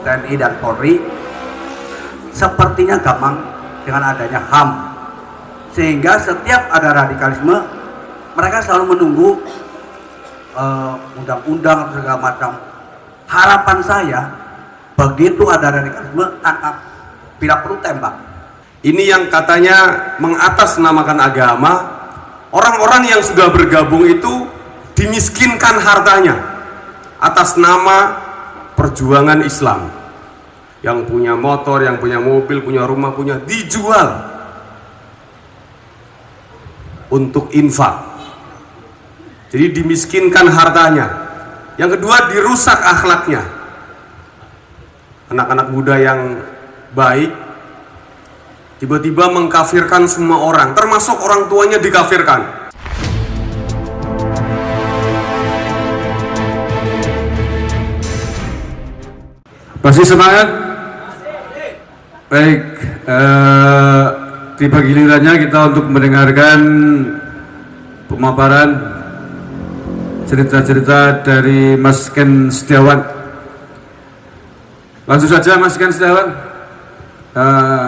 TNI dan Polri sepertinya gampang dengan adanya HAM, sehingga setiap ada radikalisme mereka selalu menunggu undang-undang atau segala macam. Harapan saya begitu ada radikalisme tangkap, tidak perlu tembak. Ini yang katanya mengatasnamakan agama, orang-orang yang sudah bergabung itu dimiskinkan hartanya atas nama perjuangan Islam. Yang punya motor, yang punya mobil, punya rumah, punya dijual untuk infak. Jadi dimiskinkan hartanya. Yang kedua, dirusak akhlaknya. Anak-anak muda yang baik tiba-tiba mengkafirkan semua orang, termasuk orang tuanya dikafirkan. Masih semangat? Baik, tiba gilirannya kita untuk mendengarkan pemaparan cerita-cerita dari Mas Ken Setiawan. Langsung saja Mas Ken Setiawan,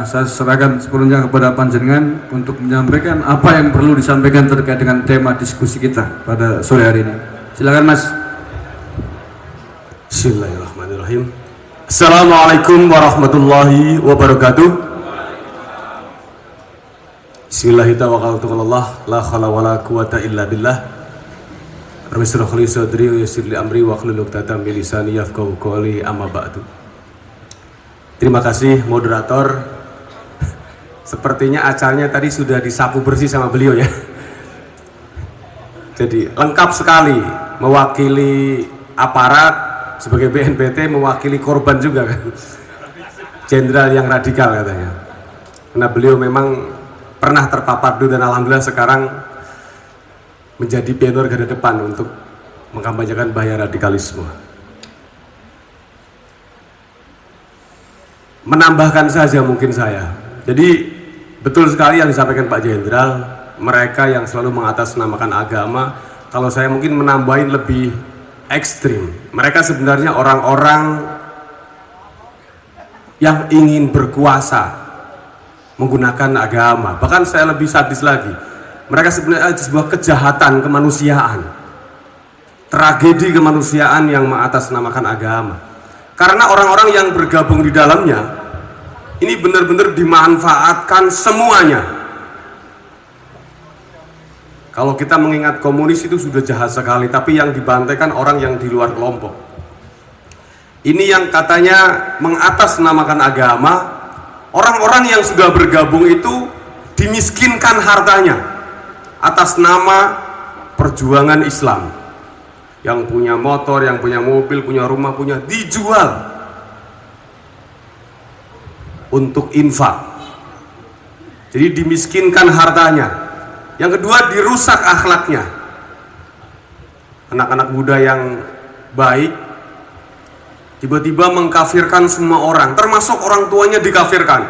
saya serahkan sepenuhnya kepada panjenengan untuk menyampaikan apa yang perlu disampaikan terkait dengan tema diskusi kita pada sore hari ini. Silakan Mas. Bismillahirrahmanirrahim. Assalamualaikum warahmatullahi wabarakatuh. Bismillahirrahmanirrahim. La khala wa la quwata illa billah. Rabbi shrah li sadri wa yassir li amri wa hlul 'uqdatam min lisani yafqahu qawli, amma ba'du. Terima kasih moderator. Sepertinya acaranya tadi sudah disapu bersih sama beliau ya. Jadi lengkap sekali, mewakili aparat, sebagai BNPT mewakili korban juga kan, jenderal yang radikal katanya, karena beliau memang pernah terpapar dulu dan alhamdulillah sekarang menjadi pionir garda depan untuk mengkampanyekan bahaya radikalisme. Menambahkan saja mungkin saya, jadi betul sekali yang disampaikan Pak Jenderal, mereka yang selalu mengatasnamakan agama, kalau saya mungkin menambahin lebih ekstrim, mereka sebenarnya orang-orang yang ingin berkuasa menggunakan agama. Bahkan saya lebih sadis lagi, mereka sebenarnya sebuah kejahatan kemanusiaan, tragedi kemanusiaan yang mengatasnamakan agama. Karena orang-orang yang bergabung di dalamnya ini benar-benar dimanfaatkan semuanya. Kalau kita mengingat komunis itu sudah jahat sekali, tapi yang dibantaikan orang yang di luar kelompok. Ini yang katanya mengatasnamakan agama, orang-orang yang sudah bergabung itu dimiskinkan hartanya atas nama perjuangan Islam. Yang punya motor, yang punya mobil, punya rumah, punya dijual untuk infak. Jadi dimiskinkan hartanya. Yang kedua, dirusak akhlaknya. Anak-anak muda yang baik tiba-tiba mengkafirkan semua orang, termasuk orang tuanya dikafirkan.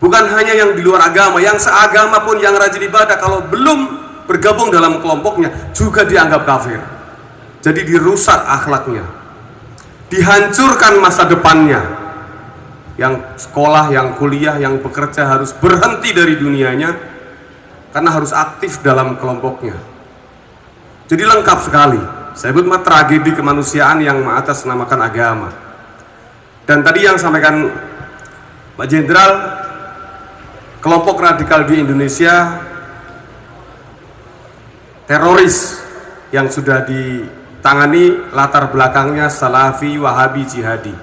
Bukan hanya yang di luar agama, yang seagama pun, yang rajin ibadah, kalau belum bergabung dalam kelompoknya juga dianggap kafir. Jadi dirusak akhlaknya, dihancurkan masa depannya. Yang sekolah, yang kuliah, yang bekerja harus berhenti dari dunianya karena harus aktif dalam kelompoknya. Jadi lengkap sekali. Saya sebut tragedi kemanusiaan yang mengatasnamakan agama. Dan tadi yang sampaikan Pak Jenderal, kelompok radikal di Indonesia, teroris yang sudah ditangani latar belakangnya Salafi, Wahabi, Jihadi.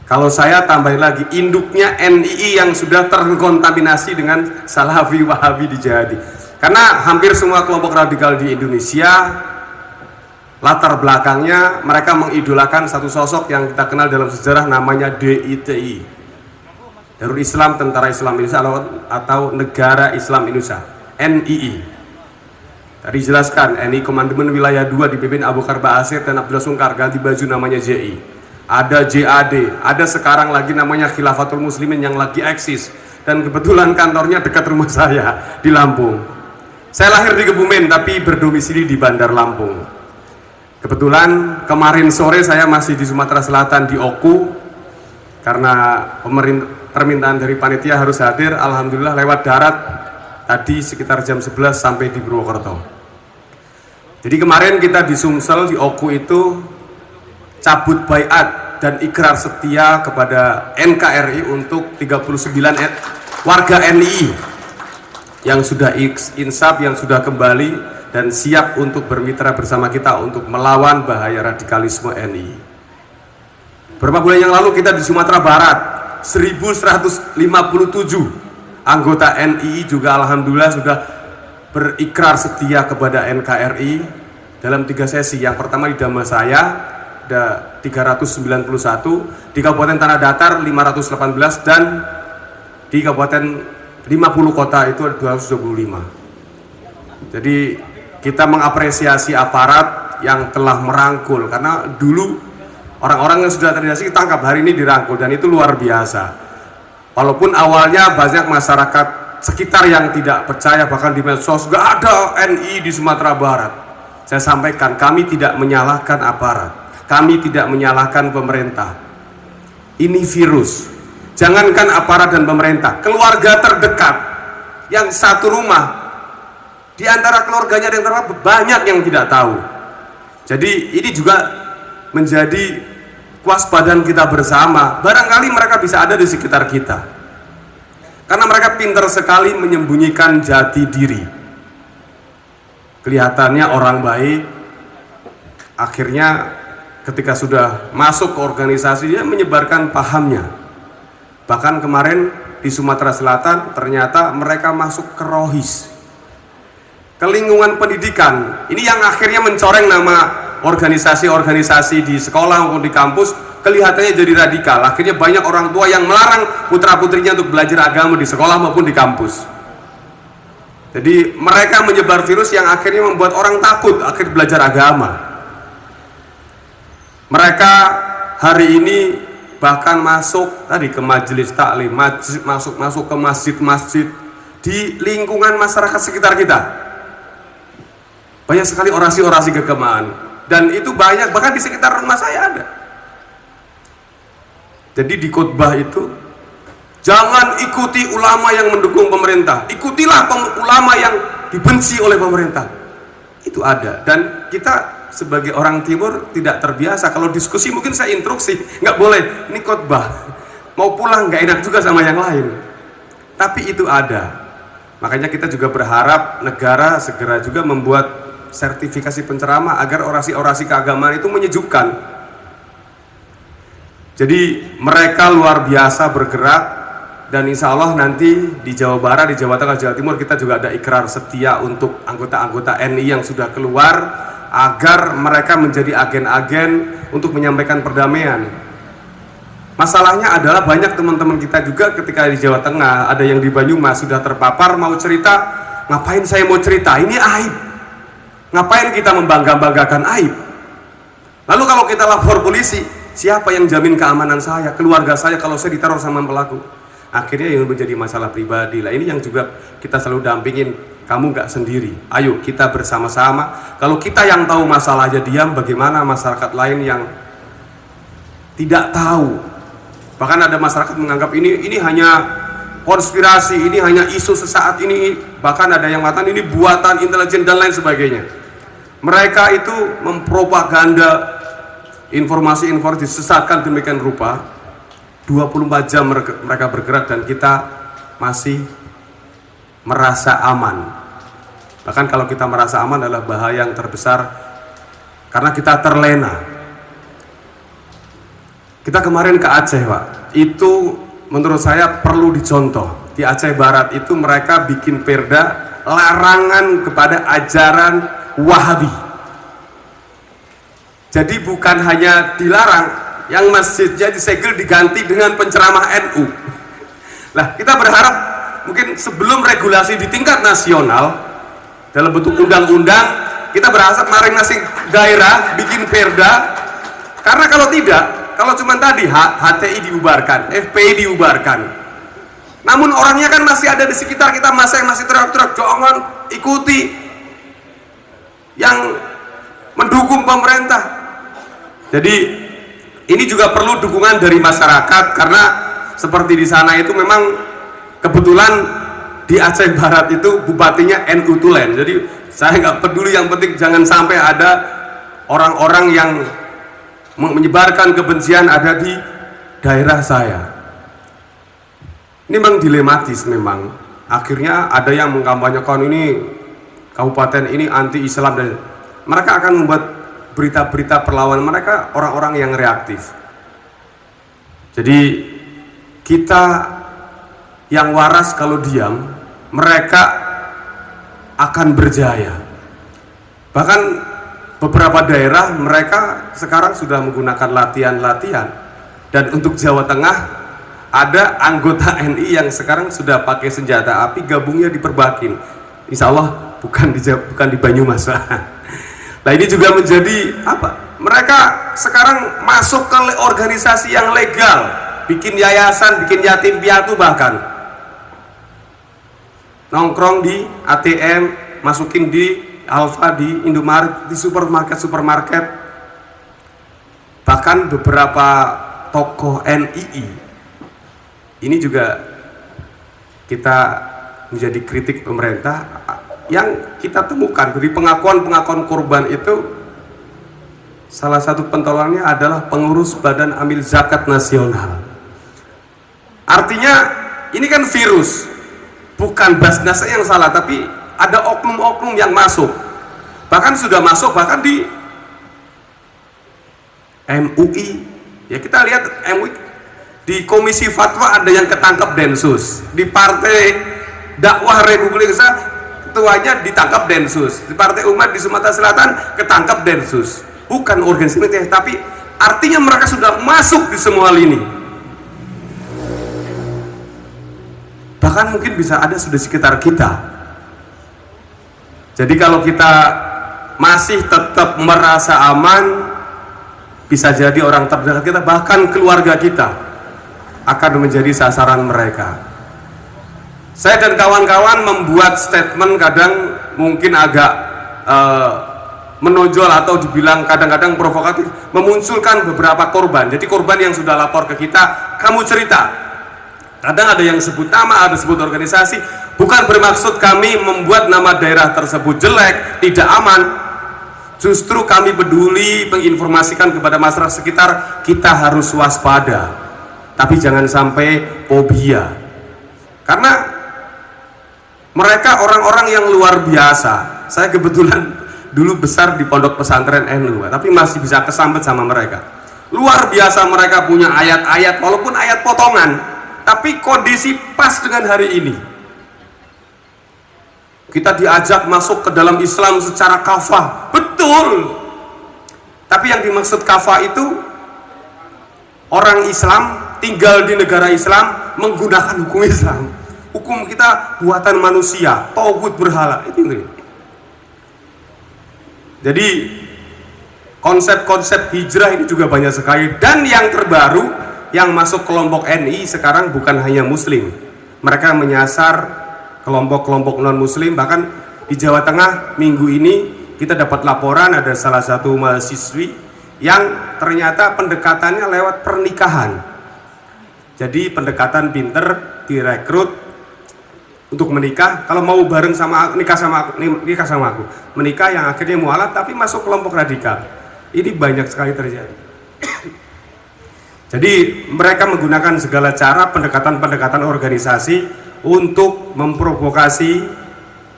Kalau saya tambahin lagi, induknya NII yang sudah terkontaminasi dengan Salafi, Wahabi, di Jihadi. Karena hampir semua kelompok radikal di Indonesia latar belakangnya mereka mengidolakan satu sosok yang kita kenal dalam sejarah, namanya DITI, Darul Islam Tentara Islam Indonesia atau Negara Islam Indonesia, NII. Tadi jelaskan, NII Komandemen Wilayah 2 dipimpin Abu Bakar Ba'asyir dan Abdullah Sungkar, ganti baju namanya JI. Ada JAD, ada sekarang lagi namanya Khilafatul Muslimin yang lagi eksis, dan kebetulan kantornya dekat rumah saya di Lampung. Saya lahir di Kebumen tapi berdomisili di Bandar Lampung. Kebetulan kemarin sore saya masih di Sumatera Selatan di Oku, karena permintaan dari panitia harus hadir. Alhamdulillah lewat darat tadi sekitar jam 11 sampai di Purwokerto. Jadi kemarin kita di Sumsel di Oku itu cabut baiat dan ikrar setia kepada NKRI untuk 39 warga NII yang sudah insaf, yang sudah kembali dan siap untuk bermitra bersama kita untuk melawan bahaya radikalisme NII. Beberapa bulan yang lalu kita di Sumatera Barat, 1157 anggota NII juga alhamdulillah sudah berikrar setia kepada NKRI dalam 3 sesi. Yang pertama di Damansaya ada 391, di Kabupaten Tanah Datar 518, dan di Kabupaten 50 kota itu ada 225. Jadi kita mengapresiasi aparat yang telah merangkul, karena dulu orang-orang yang sudah terintegrasi ditangkap, hari ini dirangkul, dan itu luar biasa. Walaupun awalnya banyak masyarakat sekitar yang tidak percaya, bahkan di medsos gak ada NI di Sumatera Barat. Saya sampaikan, kami tidak menyalahkan aparat, kami tidak menyalahkan pemerintah. Ini virus, jangankan aparat dan pemerintah, keluarga terdekat yang satu rumah, di antara keluarganya ada yang terpapar, banyak yang tidak tahu. Jadi ini juga menjadi kewaspadaan kita bersama. Barangkali mereka bisa ada di sekitar kita, karena mereka pintar sekali menyembunyikan jati diri. Kelihatannya orang baik, akhirnya ketika sudah masuk ke organisasi dia menyebarkan pahamnya. Bahkan kemarin di Sumatera Selatan ternyata mereka masuk ke Rohis, ke lingkungan pendidikan. Ini yang akhirnya mencoreng nama organisasi-organisasi di sekolah maupun di kampus, kelihatannya jadi radikal. Akhirnya banyak orang tua yang melarang putra-putrinya untuk belajar agama di sekolah maupun di kampus. Jadi mereka menyebar virus yang akhirnya membuat orang takut akhir belajar agama. Mereka hari ini bahkan masuk tadi ke majelis taklim, masuk ke masjid-masjid di lingkungan masyarakat sekitar kita. Banyak sekali orasi-orasi keagamaan, dan itu banyak bahkan di sekitar rumah saya ada. Jadi di khotbah itu, jangan ikuti ulama yang mendukung pemerintah, ikutilah ulama yang dibenci oleh pemerintah. Itu ada, dan kita sebagai orang timur tidak terbiasa. Kalau diskusi mungkin saya instruksi, nggak boleh, ini khotbah, mau pulang nggak enak juga sama yang lain. Tapi itu ada. Makanya kita juga berharap negara segera juga membuat sertifikasi penceramah agar orasi-orasi keagamaan itu menyejukkan. Jadi mereka luar biasa bergerak, dan insya Allah nanti di Jawa Barat, di Jawa Tengah, Jawa Timur kita juga ada ikrar setia untuk anggota-anggota NI yang sudah keluar, agar mereka menjadi agen-agen untuk menyampaikan perdamaian. Masalahnya adalah banyak teman-teman kita juga ketika di Jawa Tengah, ada yang di Banyumas sudah terpapar, mau cerita, ngapain saya mau cerita, ini aib. Ngapain kita membangga-banggakan aib? Lalu kalau kita lapor polisi, siapa yang jamin keamanan saya, keluarga saya kalau saya diteror sama pelaku? Akhirnya yang menjadi masalah pribadi. Lah ini yang juga kita selalu dampingin, kamu nggak sendiri. Ayo kita bersama-sama. Kalau kita yang tahu masalahnya diam, bagaimana masyarakat lain yang tidak tahu? Bahkan ada masyarakat menganggap ini hanya konspirasi, ini hanya isu sesaat ini. Bahkan ada yang mengatakan ini buatan intelijen dan lain sebagainya. Mereka itu mempropaganda informasi-informasi disesatkan demikian rupa. 24 jam mereka bergerak dan kita masih merasa aman. Bahkan kalau kita merasa aman adalah bahaya yang terbesar karena kita terlena. Kita kemarin ke Aceh, Pak. Itu menurut saya perlu dicontoh. Di Aceh Barat itu mereka bikin perda larangan kepada ajaran Wahabi. Jadi bukan hanya dilarang, yang masjidnya disegel diganti dengan penceramah NU. Nah, kita berharap mungkin sebelum regulasi di tingkat nasional dalam bentuk undang-undang, kita berharap masing-masing daerah bikin perda. Karena kalau tidak, kalau cuma tadi HTI diubarkan, FPI diubarkan, namun orangnya kan masih ada di sekitar kita, masih teriak-teriak jangan ikuti yang mendukung pemerintah. Jadi ini juga perlu dukungan dari masyarakat, karena seperti di sana itu memang kebetulan di Aceh Barat itu bupatinya NU Tulen. Jadi saya nggak peduli, yang penting jangan sampai ada orang-orang yang menyebarkan kebencian ada di daerah saya. Ini memang dilematis memang. Akhirnya ada yang mengkampanyekan ini kabupaten ini anti-Islam, dan mereka akan membuat berita-berita perlawanan. Mereka orang-orang yang reaktif. Jadi kita yang waras kalau diam, mereka akan berjaya. Bahkan beberapa daerah mereka sekarang sudah menggunakan latihan-latihan. Dan untuk Jawa Tengah ada anggota NI yang sekarang sudah pakai senjata api, gabungnya di Perbakin. Insya Allah bukan di Banyumas. Nah ini juga menjadi apa? Mereka sekarang masuk ke organisasi yang legal, bikin yayasan, bikin yatim piatu, bahkan nongkrong di ATM, masukin di Alfa, di Indomaret, di supermarket. Bahkan beberapa tokoh NII ini juga kita menjadi kritik pemerintah yang kita temukan dari pengakuan korban itu. Salah satu pentolannya adalah pengurus Badan Amil Zakat Nasional. Artinya ini kan virus, bukan Basnasnya yang salah, tapi ada oknum-oknum yang masuk. Bahkan sudah masuk bahkan di MUI. Ya kita lihat MUI di Komisi Fatwa ada yang ketangkep Densus. Di Partai Dakwah Republik Indonesia ketuanya ditangkap Densus. Di Partai Umat di Sumatera Selatan ketangkap Densus. Bukan organisasi, tapi artinya mereka sudah masuk di semua lini. Bahkan mungkin bisa ada sudah sekitar kita. Jadi kalau kita masih tetap merasa aman, bisa jadi orang terdekat kita, bahkan keluarga kita akan menjadi sasaran mereka. Saya dan kawan-kawan membuat statement kadang mungkin agak menonjol atau dibilang kadang-kadang provokatif, memunculkan beberapa korban. Jadi korban yang sudah lapor ke kita, kamu cerita. Kadang ada yang sebut nama, ada sebut organisasi. Bukan bermaksud kami membuat nama daerah tersebut jelek, tidak aman. Justru kami peduli menginformasikan kepada masyarakat sekitar, kita harus waspada. Tapi jangan sampai fobia. Karena mereka orang-orang yang luar biasa. Saya kebetulan dulu besar di pondok pesantren NU, tapi masih bisa kesambet sama mereka. Luar biasa, mereka punya ayat-ayat, walaupun ayat potongan, tapi kondisi pas dengan hari ini. Kita diajak masuk ke dalam Islam secara kafah, betul. Tapi yang dimaksud kafah itu orang Islam tinggal di negara Islam menggunakan hukum Islam. Hukum kita buatan manusia, tauhid berhala, itu. Jadi konsep-konsep hijrah ini juga banyak sekali. Dan yang terbaru yang masuk kelompok NI sekarang bukan hanya muslim, mereka menyasar kelompok-kelompok non muslim. Bahkan di Jawa Tengah minggu ini kita dapat laporan ada salah satu mahasiswi yang ternyata pendekatannya lewat pernikahan. Jadi pendekatan pinter, direkrut untuk menikah, kalau mau bareng sama nikah sama aku, menikah yang akhirnya mualaf tapi masuk kelompok radikal. Ini banyak sekali terjadi. Jadi mereka menggunakan segala cara pendekatan-pendekatan organisasi untuk memprovokasi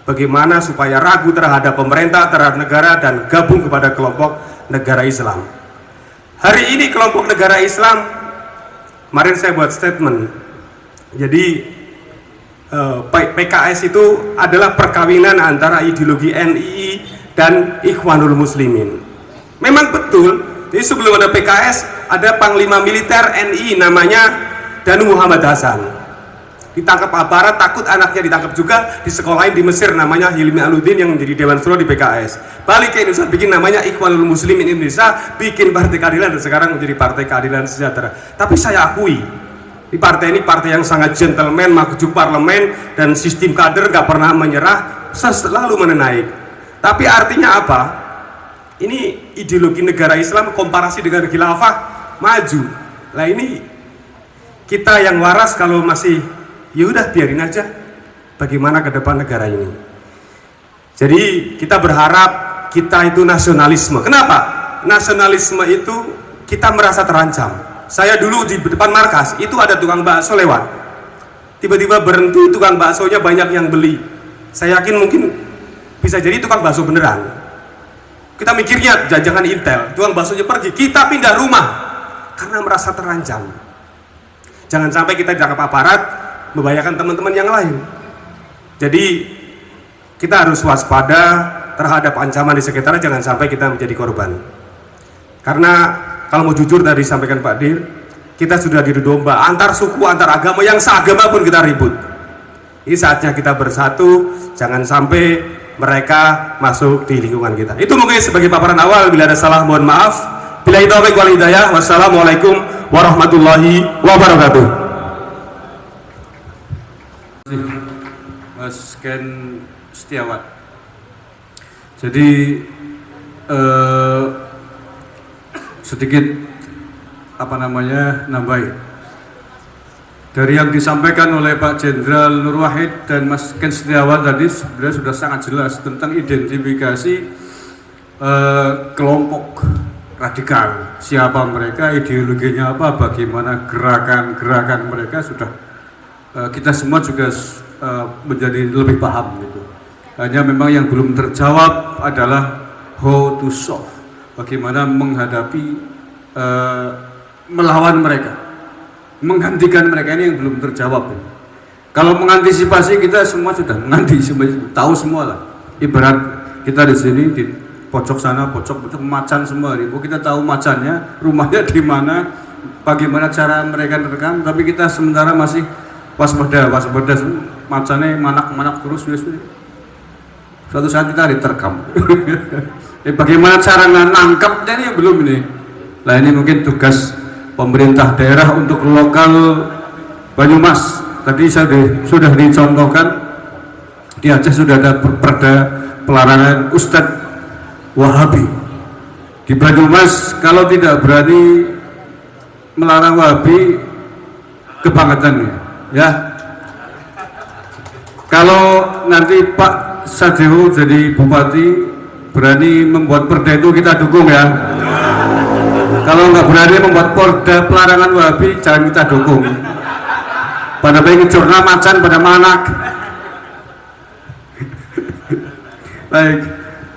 bagaimana supaya ragu terhadap pemerintah, terhadap negara, dan gabung kepada kelompok negara Islam. Hari ini kelompok negara Islam, kemarin saya buat statement. Jadi PKS itu adalah perkawinan antara ideologi NII dan Ikhwanul Muslimin. Memang betul. Jadi sebelum ada PKS ada Panglima Militer NII namanya Danu Muhammad Hasan. Ditangkap aparat, takut anaknya ditangkap juga, di sekolahin di Mesir namanya Hilmi Aludin yang menjadi Dewan Suro di PKS. Balik ke Indonesia bikin namanya Ikhwanul Muslimin Indonesia, bikin Partai Keadilan, dan sekarang menjadi Partai Keadilan Sejahtera. Tapi saya akui di partai ini partai yang sangat gentleman, maju parlemen, dan sistem kader gak pernah menyerah, selalu menaik. Tapi artinya apa? ini ideologi negara Islam komparasi dengan khilafah maju. Lah ini kita yang waras kalau masih ya udah biarin aja bagaimana ke depan negara ini. Jadi kita berharap kita itu nasionalisme. Kenapa? Nasionalisme itu kita merasa terancam. Saya dulu di depan markas itu ada tukang bakso lewat, tiba-tiba berhenti, tukang baksonya banyak yang beli. Saya yakin mungkin bisa jadi tukang bakso beneran. Kita mikirnya jangan intel, tukang baksonya pergi, kita pindah rumah karena merasa terancam. Jangan sampai kita ditangkap aparat membahayakan teman-teman yang lain. Jadi kita harus waspada terhadap ancaman di sekitar, jangan sampai kita menjadi korban. Karena kalau mau jujur tadi disampaikan Pak Dir, kita sudah diadu domba antar suku, antar agama, yang seagama pun kita ribut. Ini saatnya kita bersatu, jangan sampai mereka masuk di lingkungan kita. Itu mungkin sebagai paparan awal. Bila ada salah mohon maaf. Billahi taufiq wal hidayah. Wassalamualaikum warahmatullahi wabarakatuh. Mas Ken Setiawan. Jadi sedikit nambahin dari yang disampaikan oleh Pak Jenderal Nur Wahid dan Mas Ken Setiawan tadi sebenarnya sudah sangat jelas tentang identifikasi kelompok radikal, siapa mereka, ideologinya apa, bagaimana gerakan-gerakan mereka sudah kita semua juga menjadi lebih paham gitu. Hanya memang yang belum terjawab adalah how to solve, bagaimana menghadapi melawan mereka, menggantikan mereka, ini yang belum terjawab. Kalau mengantisipasi kita semua sudah mengantisipasi, tahu semua lah. Ibarat kita di sini di pojok sana, pojok macan semua. Kita tahu macannya, rumahnya di mana, bagaimana cara mereka merekam, tapi kita sementara masih waspada macannya manak terus. Suatu saat kita diterkam. Bagaimana cara nangkapnya ini yang belum ini. Nah ini mungkin tugas pemerintah daerah untuk lokal Banyumas. Tadi sudah dicontohkan di Aceh sudah ada perda pelarangan Ustadz Wahabi. Di Banyumas kalau tidak berani melarang Wahabi kebangetannya, ya. Kalau nanti Pak Sadewo jadi bupati berani membuat perda itu kita dukung ya. Kalau nggak berani membuat perda pelarangan Wahabi jangan kita dukung. Pada pengen jurnal macan pada manak. Baik,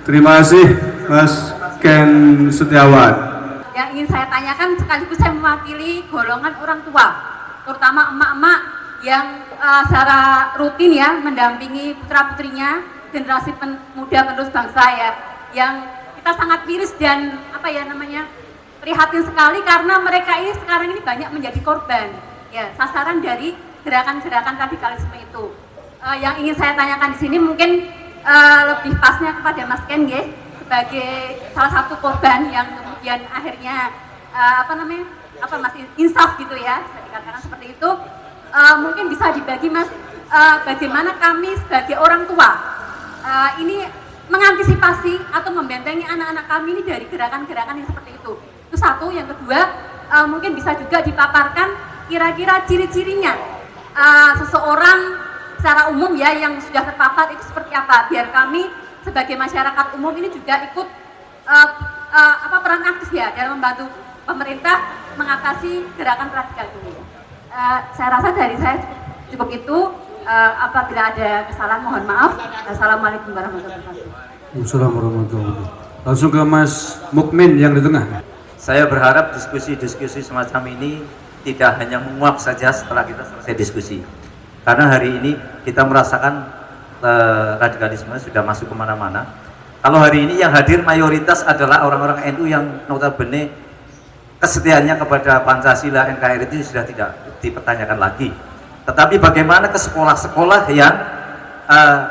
terima kasih Mas Ken Setiawan. Yang ingin saya tanyakan sekaligus saya mewakili golongan orang tua, terutama emak-emak yang secara rutin ya mendampingi putra-putrinya, generasi muda penerus bangsa ya, yang kita sangat miris dan prihatin sekali karena mereka ini sekarang ini banyak menjadi korban ya, sasaran dari gerakan-gerakan radikalisme itu. Yang ingin saya tanyakan di sini mungkin lebih pasnya kepada Mas Ken ya, sebagai salah satu korban yang kemudian akhirnya masih insaf gitu ya, bisa dikatakan seperti itu. Mungkin bisa dibagi Mas, bagaimana kami sebagai orang tua ini mengantisipasi atau membentengi anak-anak kami ini dari gerakan-gerakan yang seperti itu. Itu satu. Yang kedua, mungkin bisa juga dipaparkan kira-kira ciri-cirinya seseorang secara umum ya yang sudah terpapar itu seperti apa, biar kami sebagai masyarakat umum ini juga ikut peran aktif ya dalam membantu pemerintah mengatasi gerakan radikal ini. Saya rasa dari saya cukup itu. Apabila ada kesalahan mohon maaf. Assalamualaikum warahmatullahi wabarakatuh. Assalamualaikum warahmatullahi wabarakatuh. Langsung ke Mas Mukmin yang di tengah. Saya berharap diskusi-diskusi semacam ini tidak hanya menguap saja setelah kita selesai diskusi. Karena hari ini kita merasakan radikalisme sudah masuk kemana-mana. Kalau hari ini yang hadir mayoritas adalah orang-orang NU yang notabene kesetiaannya kepada Pancasila, NKRI itu sudah tidak dipertanyakan lagi. Tetapi bagaimana ke sekolah-sekolah yang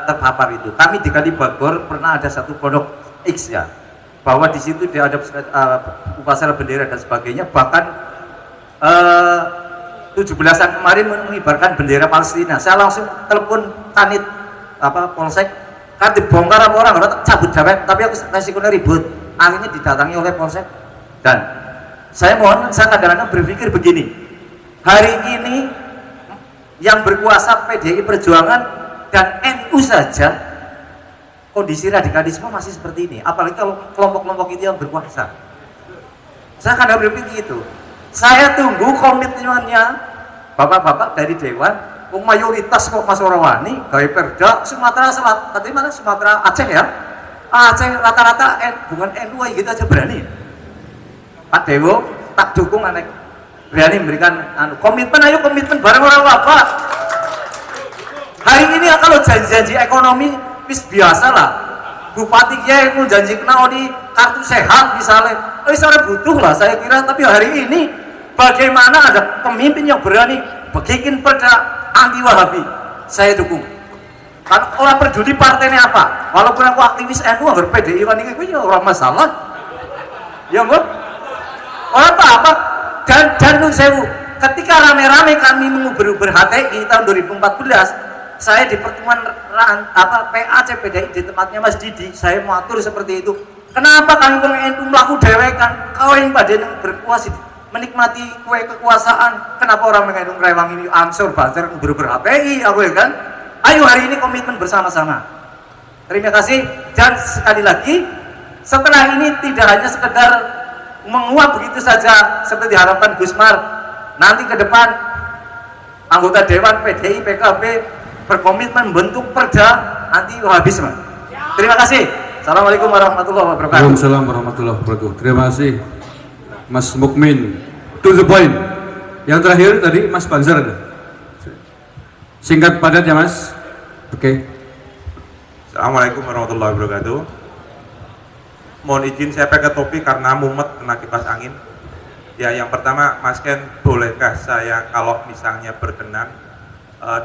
terpapar itu? Kami di Kalibagor pernah ada satu pondok X ya, bahwa di situ dia ada upacara bendera dan sebagainya. Bahkan 17-an kemarin mengibarkan bendera Palestina. Saya langsung telepon kanit polsek, kan dibongkar sama orang cabut dawet, tapi aku resikonya ribut. akhirnya didatangi oleh Polsek. Dan saya kadang-kadang berpikir begini, hari ini yang berkuasa PDI Perjuangan dan NU saja kondisi radikalisme masih seperti ini, apalagi kalau kelompok-kelompok itu yang berkuasa. Saya kadang berpikir itu. Saya tunggu komitmennya bapak-bapak dari Dewan, mayoritas kok Mas Orawani, gawe perda Sumatera Selatan, tadi mana Sumatera Aceh ya? Aceh rata-rata bukan NU gitu aja berani. Pak Dewo tak dukung anak berani memberikan komitmen, ayo komitmen bareng orang bapak. Hari ini kalau janji-janji ekonomi wis biasa lah, bupati yang mau janji kena di kartu sehat misalnya, saya butuh lah saya kira. Tapi hari ini bagaimana ada pemimpin yang berani bikin perda anti Wahabi, saya dukung. Kan orang peduli partainya apa, walaupun aku aktivis NU agar PDI ini ya orang masalah ya enggak orang apa. Dan nun sewu, ketika rame-rame kami mengubur-ubur HTI tahun 2014, saya di pertemuan PAC PDI di tempatnya Mas Didi, saya mengatur seperti itu. Kenapa kami pengen melaku dewekan, kau yang pada berkuasa menikmati kue kekuasaan, kenapa orang mengandung rewang ini ansur bazar ubur-ubur HTI, aku ya kan? Ayo hari ini komitmen bersama-sama. Terima kasih. Dan sekali lagi, setelah ini tidak hanya sekedar menguap begitu saja seperti harapan Gusmar, nanti ke depan anggota Dewan PDI PKB berkomitmen membentuk perda anti Wahabisme. Terima kasih. Assalamualaikum warahmatullahi wabarakatuh. Waalaikumsalam warahmatullahi wabarakatuh. Terima kasih Mas Mukmin. To the point. Yang terakhir tadi Mas Banzar. Singkat padat ya Mas. Oke. Assalamualaikum warahmatullahi wabarakatuh. Mohon izin saya pakai topi karena mumet kena kipas angin. Ya, yang pertama, Mas Ken, bolehkah saya kalau misalnya berkenan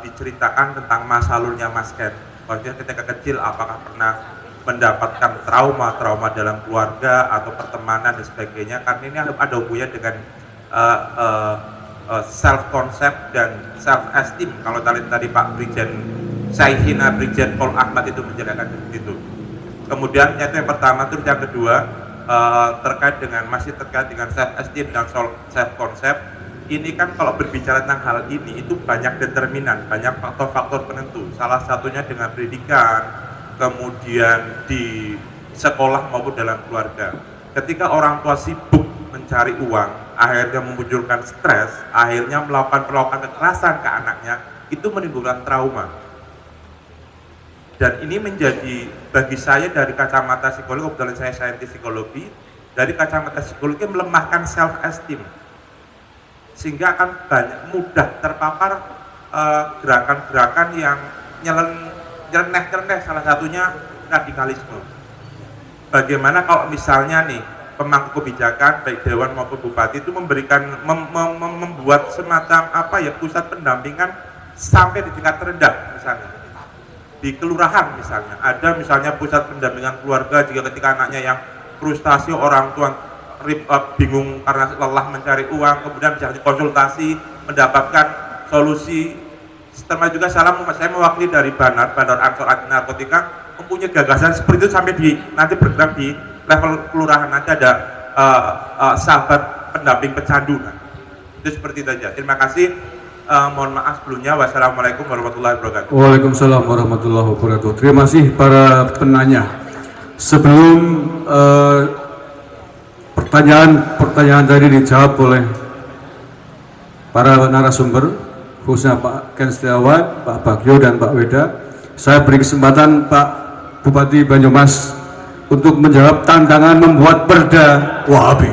diceritakan tentang masa lalunya Mas Ken? Maksudnya ketika kecil apakah pernah mendapatkan trauma dalam keluarga atau pertemanan dan sebagainya? Karena ini ada hubungannya dengan self concept dan self esteem. Kalau tadi Pak Brigjen Saihina Brigjen Pol Ahmad itu menjelaskan begitu. Kemudian itu yang pertama, terus yang kedua masih terkait dengan self esteem dan self concept. Ini kan kalau berbicara tentang hal ini itu banyak determinan, banyak faktor-faktor penentu. Salah satunya dengan pendidikan, kemudian di sekolah maupun dalam keluarga. Ketika orang tua sibuk mencari uang, akhirnya memunculkan stres, akhirnya melakukan kekerasan ke anaknya, itu menimbulkan trauma. Dan ini menjadi bagi saya dari kacamata psikologi, kebetulan saya saintis psikologi, dari kacamata psikologi melemahkan self esteem, sehingga akan mudah terpapar gerakan-gerakan yang nyeleneh, salah satunya radikalisme. Bagaimana kalau misalnya nih pemangku kebijakan baik dewan maupun bupati itu membuat semacam pusat pendampingan sampai di tingkat terendah, misalnya di kelurahan misalnya, ada misalnya pusat pendampingan keluarga jika ketika anaknya yang frustasi, orang tua bingung karena lelah mencari uang, kemudian bisa konsultasi, mendapatkan solusi. Setelah juga saya mewakili dari Bandar Ansor Anti Narkotika mempunyai gagasan seperti itu sampai nanti bergerak di level kelurahan, nanti ada sahabat pendamping pecandu. Itu seperti itu saja. Terima kasih. Mohon maaf sebelumnya. Wassalamualaikum warahmatullahi wabarakatuh. Waalaikumsalam warahmatullahi wabarakatuh. Terima kasih para penanya. Sebelum pertanyaan tadi dijawab oleh para narasumber, khususnya Pak Ken Setiawan, Pak Bagio dan Pak Weda, saya beri kesempatan Pak Bupati Banyumas untuk menjawab tantangan membuat perda Wahabi.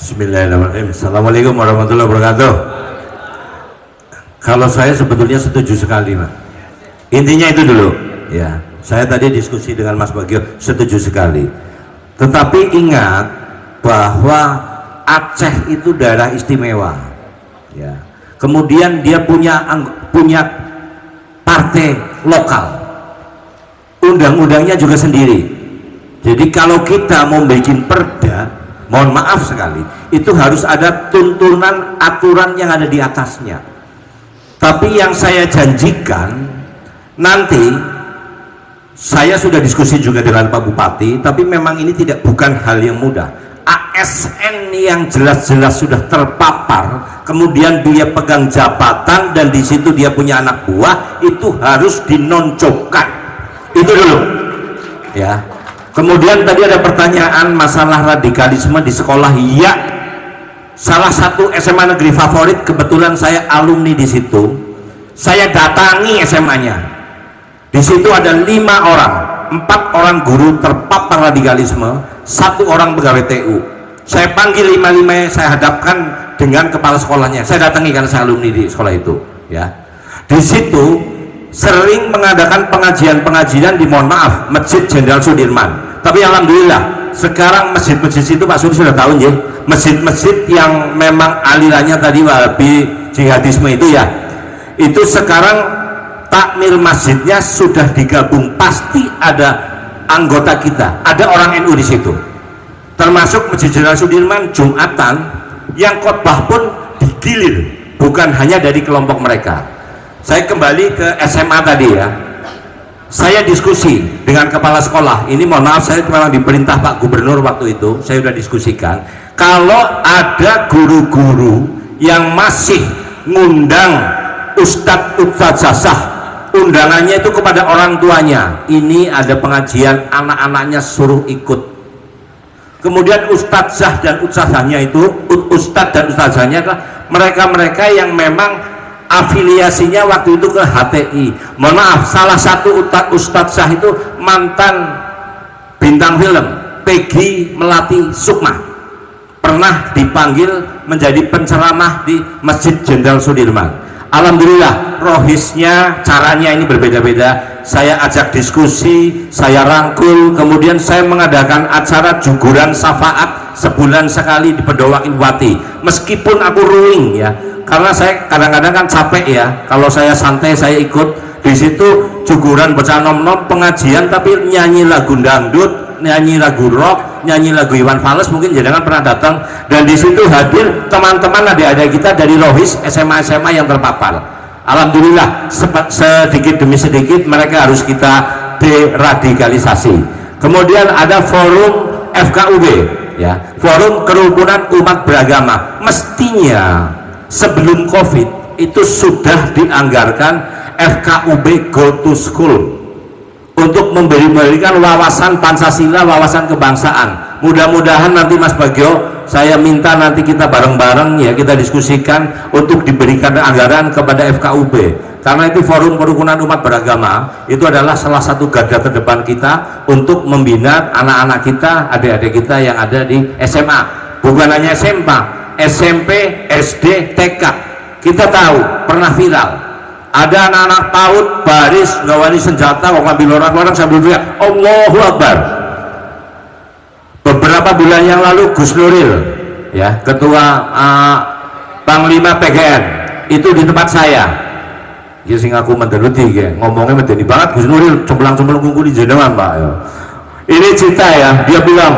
Bismillahirrahmanirrahim. Assalamualaikum warahmatullahi wabarakatuh. Kalau saya sebetulnya setuju sekali, Pak. Intinya itu dulu. Ya, saya tadi diskusi dengan Mas Bagio, setuju sekali. Tetapi ingat bahwa Aceh itu daerah istimewa. Ya. Kemudian dia punya partai lokal. Undang-undangnya juga sendiri. Jadi kalau kita mau bikin perda, mohon maaf sekali, itu harus ada tuntunan aturan yang ada di atasnya. Tapi yang saya janjikan nanti Saya sudah diskusi juga dengan Pak Bupati, tapi memang ini bukan hal yang mudah. ASN yang jelas-jelas sudah terpapar, kemudian dia pegang jabatan dan di situ dia punya anak buah, itu harus dinonjolkan. Itu dulu, ya. Kemudian tadi ada pertanyaan masalah radikalisme di sekolah. Ya, salah satu SMA negeri favorit, kebetulan saya alumni di situ. Saya datangi SMA-nya. Di situ ada 5 orang, 4 orang guru terpapar radikalisme, 1 orang pegawai TU. Saya panggil 5-5, saya hadapkan dengan kepala sekolahnya. Saya datangi karena saya alumni di sekolah itu. Ya, di situ sering mengadakan pengajian-pengajian di, mohon maaf, Masjid Jenderal Sudirman. Tapi alhamdulillah sekarang masjid-masjid itu Pak Suri sudah tahu ya, masjid-masjid yang memang alirannya tadi Wahabi jihadisme itu ya, itu sekarang takmir masjidnya sudah digabung, pasti ada anggota kita, ada orang NU di situ. Termasuk Masjid Jenderal Sudirman Jumatan yang khotbah pun digilir, bukan hanya dari kelompok mereka. Saya kembali ke SMA tadi ya. Saya diskusi dengan kepala sekolah. Ini mohon maaf, saya memang diperintah Pak Gubernur waktu itu. Saya sudah diskusikan. Kalau ada guru-guru yang masih ngundang ustadz-ustadzah, undangannya itu kepada orang tuanya, ini ada pengajian, anak-anaknya suruh ikut. Kemudian ustadzah dan ustadzahnya itu, ustadz dan ustadzahnya adalah mereka-mereka yang memang afiliasinya waktu itu ke HTI. Mohon maaf, salah satu ustadzah itu mantan bintang film Peggy Melati Sukma, pernah dipanggil menjadi penceramah di Masjid Jenderal Sudirman. Alhamdulillah rohisnya, caranya ini berbeda-beda. Saya ajak diskusi, saya rangkul, kemudian saya mengadakan acara juguran syafaat sebulan sekali di Pendowa Ilwati. Meskipun aku ruling ya, karena saya kadang-kadang kan capek ya, kalau saya santai saya ikut di situ juguran bocah nom-nom pengajian, tapi nyanyi lagu dangdut, nyanyi lagu rock, nyanyi lagu Iwan Fals, mungkin jangan pernah datang. Dan di situ hadir teman-teman adik-adik kita dari Rohis SMA-SMA yang terpapar. Alhamdulillah sedikit demi sedikit mereka harus kita deradikalisasi. Kemudian ada forum FKUB ya, forum kerukunan umat beragama. Mestinya sebelum COVID itu sudah dianggarkan FKUB Go to School untuk memberikan wawasan Pancasila, wawasan kebangsaan. Mudah-mudahan nanti Mas Bagio, saya minta nanti kita bareng-bareng ya, kita diskusikan untuk diberikan anggaran kepada FKUB, karena itu forum kerukunan umat beragama itu adalah salah satu garda terdepan kita untuk membina anak-anak kita, adik-adik kita yang ada di SMA, bukan hanya SMA, SMP, SD, TK. Kita tahu pernah viral ada anak-anak PAUD baris ngawani senjata kok ngambil orang-orang sambil teriak Allahu Akbar. Beberapa bulan yang lalu Gus Nuril ya, ketua Panglima PGN itu di tempat saya ya, sing aku mendeluti ya, ngomongnya medeni banget Gus Nuril, cemplang-cemplang kuku di jenengan Pak ya. Ini cerita ya, dia bilang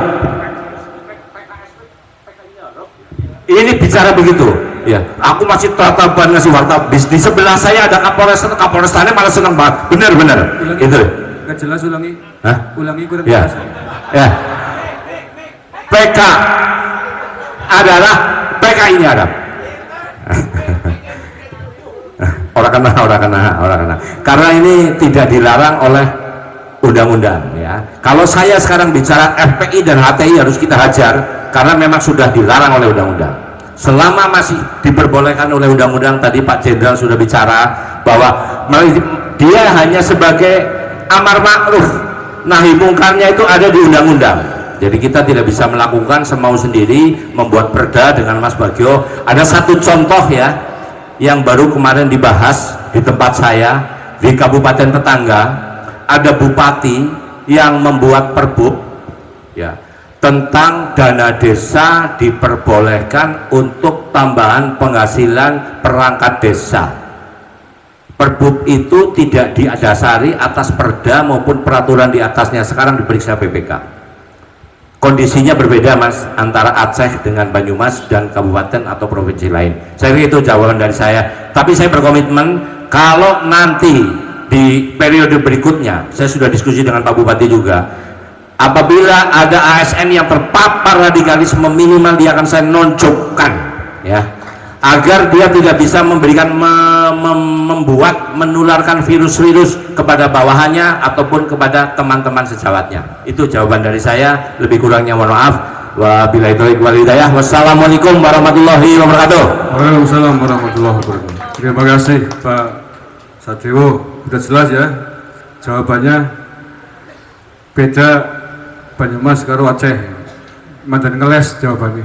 ini bicara begitu ya, aku masih tatapan ngasih warta bis, di sebelah saya ada Kapolrestannya malah senang banget, bener-bener itu Gak jelas, ulangi. hah? Ulangi kurang Ya, jelas. ya. PK adalah PK ini ada orang kena karena ini tidak dilarang oleh undang-undang ya. Kalau saya sekarang bicara FPI dan HTI harus kita hajar karena memang sudah dilarang oleh undang-undang. Selama masih diperbolehkan oleh undang-undang, tadi Pak Jenderal sudah bicara bahwa dia hanya sebagai amar ma'ruf, nahi mungkarnya itu ada di undang-undang. Jadi kita tidak bisa melakukan semau sendiri, membuat perda dengan Mas Bagio. Ada satu contoh ya, yang baru kemarin dibahas di tempat saya, di kabupaten tetangga, ada bupati yang membuat perbub ya, tentang dana desa diperbolehkan untuk tambahan penghasilan perangkat desa. Perbub itu tidak didasari atas perda maupun peraturan di atasnya, sekarang diperiksa BPK. Kondisinya berbeda Mas antara Aceh dengan Banyumas dan kabupaten atau provinsi lain. Saya kira itu jawaban dari saya. Tapi saya berkomitmen kalau nanti di periode berikutnya, saya sudah diskusi dengan Pak Bupati juga, apabila ada ASN yang terpapar radikalisme, minimal dia akan saya nonjokkan, ya, agar dia tidak bisa memberikan membuat menularkan virus-virus kepada bawahannya ataupun kepada teman-teman sejawatnya. Itu jawaban dari saya, lebih kurangnya mohon maaf. Wabillahi taufiq wal hidayah. Wassalamualaikum warahmatullahi wabarakatuh. Waalaikumsalam warahmatullahi wabarakatuh. Terima kasih Pak Sadewo, sudah jelas ya jawabannya. Beda Banyumas karo Aceh, mantan ngeles jawabannya.